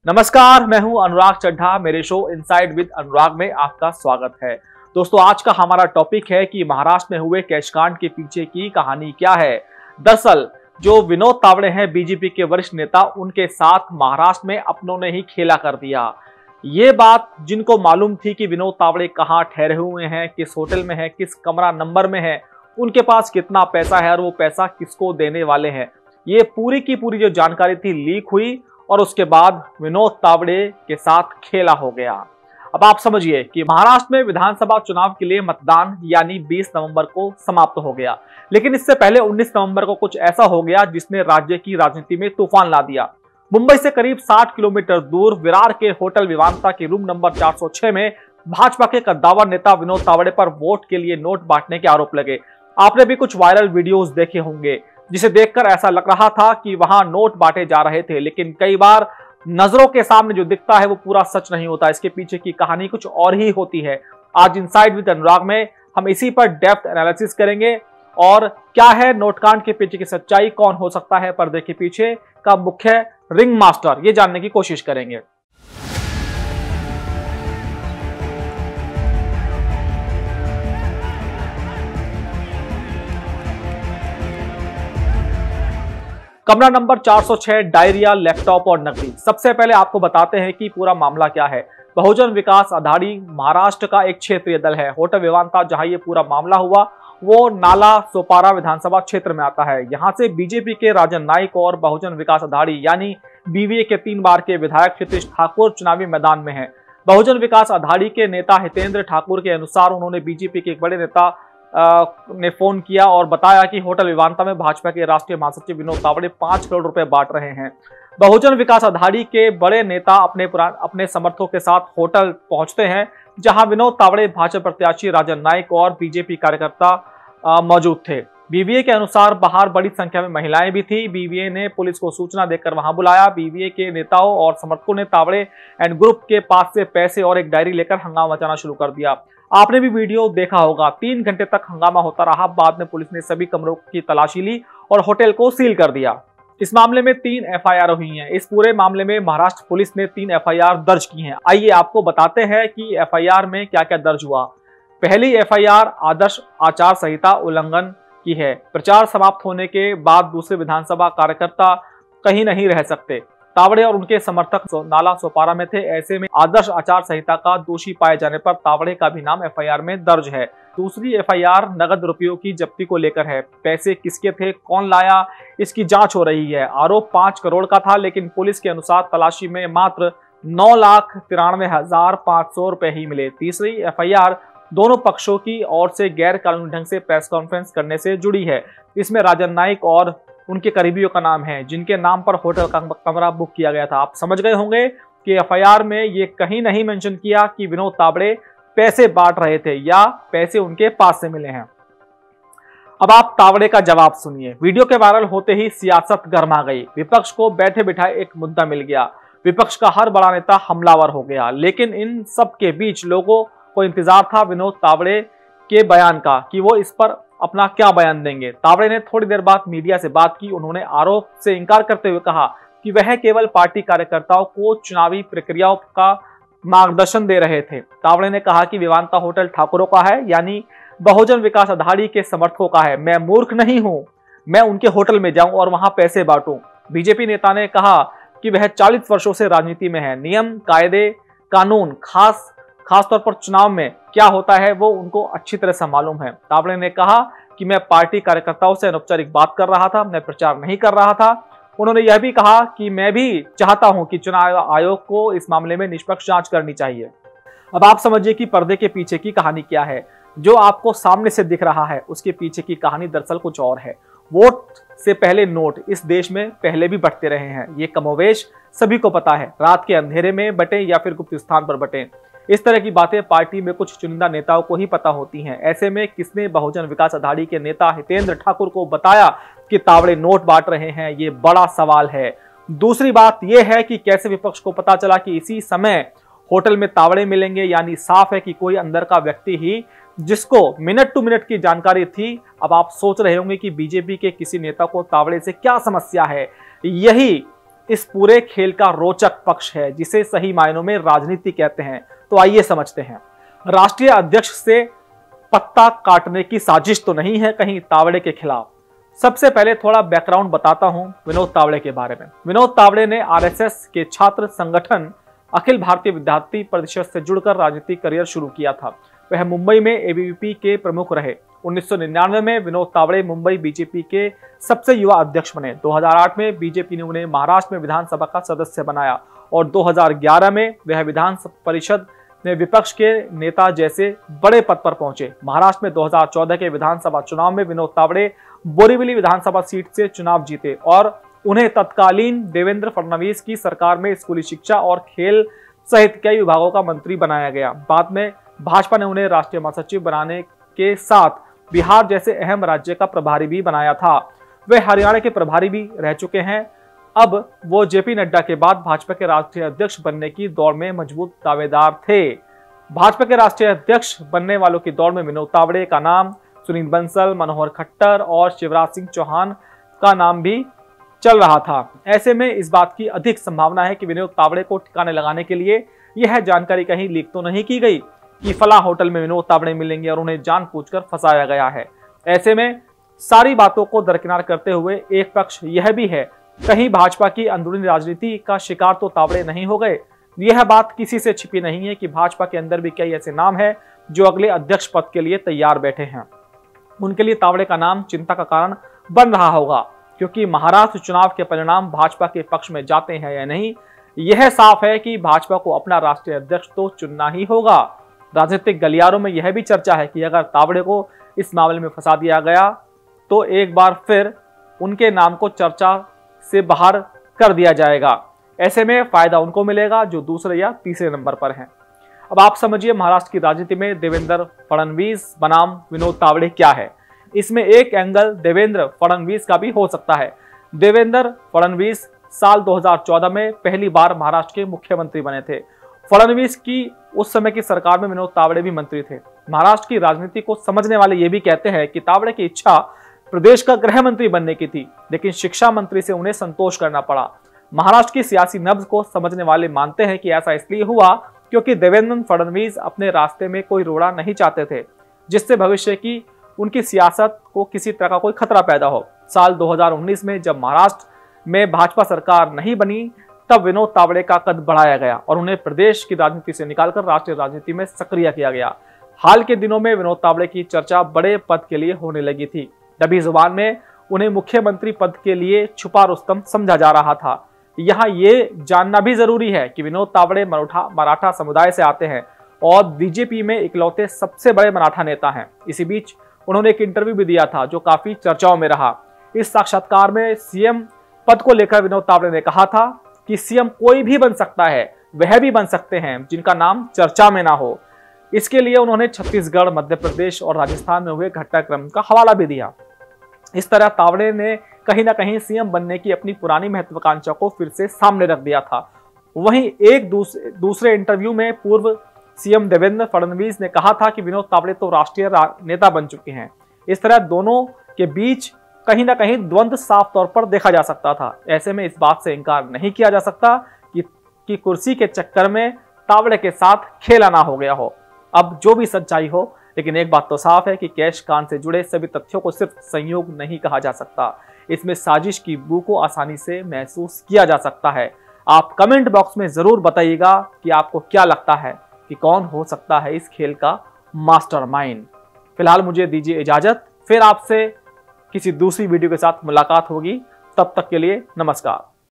नमस्कार, मैं हूं अनुराग चड्ढा। मेरे शो इनसाइड विद अनुराग में आपका स्वागत है। दोस्तों, आज का हमारा टॉपिक है कि महाराष्ट्र में हुए कैशकांड के पीछे की कहानी क्या है। दरअसल जो विनोद तावड़े हैं, बीजेपी के वरिष्ठ नेता, उनके साथ महाराष्ट्र में अपनों ने ही खेला कर दिया। ये बात जिनको मालूम थी कि विनोद तावड़े कहाँ ठहरे हुए हैं, किस होटल में है, किस कमरा नंबर में है, उनके पास कितना पैसा है और वो पैसा किसको देने वाले हैं, ये पूरी की पूरी जो जानकारी थी लीक हुई और उसके बाद विनोद तावड़े के साथ खेला हो गया। अब आप समझिए कि महाराष्ट्र में विधानसभा चुनाव के लिए मतदान यानी 20 नवंबर को समाप्त हो गया, लेकिन इससे पहले 19 नवंबर को कुछ ऐसा हो गया जिसने राज्य की राजनीति में तूफान ला दिया। मुंबई से करीब 60 किलोमीटर दूर विरार के होटल विवांता के रूम नंबर 406 में भाजपा के कद्दावर नेता विनोद तावड़े पर वोट के लिए नोट बांटने के आरोप लगे। आपने भी कुछ वायरल वीडियोस देखे होंगे जिसे देखकर ऐसा लग रहा था कि वहां नोट बांटे जा रहे थे, लेकिन कई बार नजरों के सामने जो दिखता है वो पूरा सच नहीं होता। इसके पीछे की कहानी कुछ और ही होती है। आज इनसाइड विद अनुराग में हम इसी पर डेप्थ एनालिसिस करेंगे और क्या है नोटकांड के पीछे की सच्चाई, कौन हो सकता है पर्दे के पीछे का मुख्य रिंग मास्टर, ये जानने की कोशिश करेंगे। कमरा नंबर 406, डायरिया, लैपटॉप और नकदी। सबसे पहले आपको बताते हैं कि पूरा मामला क्या है। बहुजन विकास आघाड़ी महाराष्ट्र का एक क्षेत्रीय दल है। होटल विवांता जहां ये पूरा मामला हुआ वो नाला सोपारा विधानसभा क्षेत्र में आता है। यहां से बीजेपी के राजन नाइक और बहुजन विकास आघाड़ी यानी बीवीए के 3 बार के विधायक क्षितिज ठाकुर चुनावी मैदान में है। बहुजन विकास आघाड़ी के नेता हितेंद्र ठाकुर के अनुसार उन्होंने बीजेपी के एक बड़े नेता ने फोन किया और बताया कि होटल विवांता में भाजपा के राष्ट्रीय महासचिव विनोद तावड़े 5 करोड़ रुपए बांट रहे हैं। बहुजन विकास आघाड़ी के बड़े नेता अपने समर्थकों के साथ होटल पहुंचते हैं जहां विनोद तावड़े, भाजपा प्रत्याशी राजन नाइक और बीजेपी कार्यकर्ता मौजूद थे। बीवीए के अनुसार बाहर बड़ी संख्या में महिलाएं भी थी। बीवीए ने पुलिस को सूचना देकर वहां बुलाया। बीवीए के नेताओं और समर्थकों ने तावड़े एंड ग्रुप के पास से पैसे और एक डायरी लेकर हंगामा मचाना शुरू कर दिया। आपने भी वीडियो देखा होगा। 3 घंटे तक हंगामा होता रहा। बाद में पुलिस ने सभी कमरों की तलाशी ली और होटल को सील कर दिया। इस मामले में 3 एफआईआर हुई हैं। इस पूरे मामले में महाराष्ट्र पुलिस ने 3 एफआईआर दर्ज की हैं। आइए आपको बताते हैं कि एफआईआर में क्या क्या दर्ज हुआ। पहली एफआईआर आदर्श आचार संहिता उल्लंघन की है। प्रचार समाप्त होने के बाद दूसरे विधानसभा कार्यकर्ता कहीं नहीं रह सकते। तावड़े और उनके समर्थक नाला सोपारा में थे। ऐसे में आदर्श आचार संहिता का दोषी पाए जाने पर तावड़े का भी नाम एफआईआर में दर्ज है। दूसरी एफआईआर नगद रुपयों की जब्ती को लेकर है। पैसे किसके थे, कौन लाया, इसकी जांच हो रही है। आरोप 5 करोड़ का था, लेकिन पुलिस के अनुसार तलाशी में मात्र 9,93,500 रुपए ही मिले। तीसरी एफआईआर दोनों पक्षों की ओर से गैर कानूनी ढंग से प्रेस कॉन्फ्रेंस करने से जुड़ी है। इसमें राजन नाइक और उनके करीबियों का नाम है जिनके नाम पर होटल का कमरा बुक किया गया था। आप समझ गए होंगे कि एफआईआर में ये कहीं नहीं मेंशन किया कि विनोद तावड़े पैसे बांट रहे थे या पैसे उनके पास से मिले हैं। अब आप तावड़े का जवाब सुनिए। वीडियो के वायरल होते ही सियासत गर्मा गई। विपक्ष को बैठे बिठाए एक मुद्दा मिल गया। विपक्ष का हर बड़ा नेता हमलावर हो गया। लेकिन इन सब के बीच लोगों को इंतजार था विनोद तावड़े के बयान का कि वो इस पर अपना क्या बयान देंगे। तावड़े ने थोड़ी देर बाद मीडिया से बात की। उन्होंने आरोप से इनकार करते हुए कहा कि वह केवल पार्टी कार्यकर्ताओं को चुनावी प्रक्रियाओं का मार्गदर्शन दे रहे थे। तावड़े ने कहा कि विवांता होटल ठाकुरों का है, यानी बहुजन विकास आघाड़ी के समर्थकों का है। मैं मूर्ख नहीं हूं, मैं उनके होटल में जाऊं और वहां पैसे बांटूं। बीजेपी नेता ने कहा कि वह 40 वर्षों से राजनीति में है। नियम, कायदे, कानून, खासतौर पर चुनाव में क्या होता है वो उनको अच्छी तरह से मालूम है। तावड़े ने कहा कि मैं पार्टी कार्यकर्ताओं से अनौपचारिक बात कर रहा था, मैं प्रचार नहीं कर रहा था। उन्होंने यह भी कहा कि मैं भी चाहता हूं कि चुनाव आयोग को इस मामले में निष्पक्ष जांच करनी चाहिए। अब आप समझिए कि पर्दे के पीछे की कहानी क्या है। जो आपको सामने से दिख रहा है उसके पीछे की कहानी दरअसल कुछ और है। वोट से पहले नोट इस देश में पहले भी बंटते रहे हैं। ये कमोवेश सभी को पता है। रात के अंधेरे में बटे या फिर गुप्त स्थान पर बटे, इस तरह की बातें पार्टी में कुछ चुनिंदा नेताओं को ही पता होती हैं। ऐसे में किसने बहुजन विकास आघाड़ी के नेता हितेंद्र ठाकुर को बताया कि तावड़े नोट बांट रहे हैं, ये बड़ा सवाल है। दूसरी बात यह है कि कैसे विपक्ष को पता चला कि इसी समय होटल में तावड़े मिलेंगे। यानी साफ है कि कोई अंदर का व्यक्ति ही जिसको मिनट टू मिनट की जानकारी थी। अब आप सोच रहे होंगे कि बीजेपी के किसी नेता को तावड़े से क्या समस्या है। यही इस पूरे खेल का रोचक पक्ष है, जिसे सही मायनों में राजनीति कहते हैं। तो आइए समझते हैं। राष्ट्रीय अध्यक्ष से पत्ता काटने की साजिश तो नहीं है कहीं तावड़े के खिलाफ। सबसे पहले थोड़ा बैकग्राउंड बताता हूं विनोद तावड़े के बारे में। विनोद तावड़े ने आरएसएस के छात्र संगठन अखिल भारतीय विद्यार्थी परिषद से जुड़कर राजनीतिक करियर शुरू किया था। वह मुंबई में एबीवीपी के प्रमुख रहे। 1999 में विनोद तावड़े मुंबई बीजेपी के सबसे युवा अध्यक्ष बने। 2008 में बीजेपी ने उन्हें महाराष्ट्र में विधानसभा का सदस्य बनाया और 2011 में वह विधान परिषद में विपक्ष के नेता जैसे बड़े पद पर पहुंचे। महाराष्ट्र में 2014 के विधानसभा चुनाव में विनोद तावड़े बोरीवली विधानसभा सीट से चुनाव जीते और उन्हें तत्कालीन देवेंद्र फडणवीस की सरकार में स्कूली शिक्षा और खेल सहित कई विभागों का मंत्री बनाया गया। बाद में भाजपा ने उन्हें राष्ट्रीय महासचिव बनाने के साथ बिहार जैसे अहम राज्य का प्रभारी भी बनाया था। वे हरियाणा के प्रभारी भी रह चुके हैं। अब वो जेपी नड्डा के बाद भाजपा के राष्ट्रीय अध्यक्ष बनने की दौड़ में मजबूत दावेदार थे। भाजपा के राष्ट्रीय अध्यक्ष बनने वालों की दौड़ में विनोद तावड़े का नाम, सुनील बंसल, मनोहर खट्टर और शिवराज सिंह चौहान का नाम भी चल रहा था। ऐसे में इस बात की अधिक संभावना है कि विनोद तावड़े को ठिकाने लगाने के लिए यह जानकारी कहीं लीक तो नहीं की गई कि फला होटल में विनोद तावड़े मिलेंगे और उन्हें जानबूझकर फंसाया गया है। ऐसे में सारी बातों को दरकिनार करते हुए एक पक्ष यह भी है, कहीं भाजपा की अंदरूनी राजनीति का शिकार तो तावड़े नहीं हो गए। यह बात किसी से छिपी नहीं है कि भाजपा के अंदर भी कई ऐसे नाम हैं जो अगले अध्यक्ष पद के लिए तैयार बैठे हैं। उनके लिए तावड़े का नाम चिंता का कारण बन रहा होगा, क्योंकि महाराष्ट्र चुनाव के परिणाम भाजपा के पक्ष में जाते हैं या नहीं, यह साफ है कि भाजपा को अपना राष्ट्रीय अध्यक्ष तो चुनना ही होगा। राजनीतिक गलियारों में यह भी चर्चा है कि अगर तावड़े को इस मामले में फंसा दिया गया तो एक बार फिर उनके नाम को चर्चा से बाहर कर दिया जाएगा। ऐसे में फायदा उनको मिलेगा जो दूसरे या तीसरे नंबर पर हैं। अब आप समझिए महाराष्ट्र की राजनीति में देवेंद्र फडणवीस बनाम विनोद तावड़े क्या है। इसमें एक एंगल देवेंद्र फडणवीस का भी हो सकता है। देवेंद्र फडणवीस साल 2014 में पहली बार महाराष्ट्र के मुख्यमंत्री बने थे। फडणवीस की उस समय की सरकार में विनोद तावड़े भी मंत्री थे। महाराष्ट्र की राजनीति को समझने वाले ये भी कहते हैं कि तावड़े की इच्छा प्रदेश का गृह मंत्री बनने की थी, लेकिन शिक्षा मंत्री से उन्हें संतोष करना पड़ा। महाराष्ट्र की सियासी नब्ज को समझने वाले मानते हैं कि ऐसा इसलिए हुआ क्योंकि देवेंद्र फडणवीस अपने रास्ते में कोई रोड़ा नहीं चाहते थे, जिससे भविष्य की उनकी सियासत को किसी तरह का कोई खतरा पैदा हो। साल 2019 में जब महाराष्ट्र में भाजपा सरकार नहीं बनी, तब विनोद तावड़े का कद बढ़ाया गया और उन्हें प्रदेश की राजनीति से निकालकर राष्ट्रीय राजनीति में सक्रिय किया गया। हाल के दिनों में विनोद तावड़े की चर्चा बड़े पद के लिए होने लगी थी। दबी जुबान में उन्हें मुख्यमंत्री पद के लिए छुपा रुस्तम समझा जा रहा था। यहाँ ये जानना भी जरूरी है कि विनोद तावड़े मराठा समुदाय से आते हैं और बीजेपी में इकलौते सबसे बड़े मराठा नेता हैं। इसी बीच उन्होंने एक इंटरव्यू भी दिया था जो काफी चर्चाओं में रहा। इस साक्षात्कार में सीएम पद को लेकर विनोद तावड़े ने कहा था कि सीएम कोई भी बन सकता है, वह भी बन सकते हैं जिनका नाम चर्चा में ना हो। इसके लिए उन्होंने छत्तीसगढ़, मध्य प्रदेश और राजस्थान में हुए घटनाक्रम का हवाला भी दिया। इस तरह तावड़े ने कहीं ना कहीं सीएम बनने की अपनी पुरानी महत्वाकांक्षा को फिर से सामने रख दिया था। वहीं एक दूसरे इंटरव्यू में पूर्व सीएम देवेंद्र फडणवीस ने कहा था कि विनोद तावड़े तो राष्ट्रीय नेता बन चुके हैं। इस तरह दोनों के बीच कहीं ना कहीं द्वंद्व साफ तौर पर देखा जा सकता था। ऐसे में इस बात से इनकार नहीं किया जा सकता कि कुर्सी के चक्कर में तावड़े के साथ खेला ना हो गया हो। अब जो भी सच्चाई हो, लेकिन एक बात तो साफ है कि कैश कांड से जुड़े सभी तथ्यों को सिर्फ संयोग नहीं कहा जा सकता। इसमें साजिश की बू को आसानी से महसूस किया जा सकता है। आप कमेंट बॉक्स में जरूर बताइएगा कि आपको क्या लगता है कि कौन हो सकता है इस खेल का मास्टरमाइंड। फिलहाल मुझे दीजिए इजाजत, फिर आपसे किसी दूसरी वीडियो के साथ मुलाकात होगी। तब तक के लिए नमस्कार।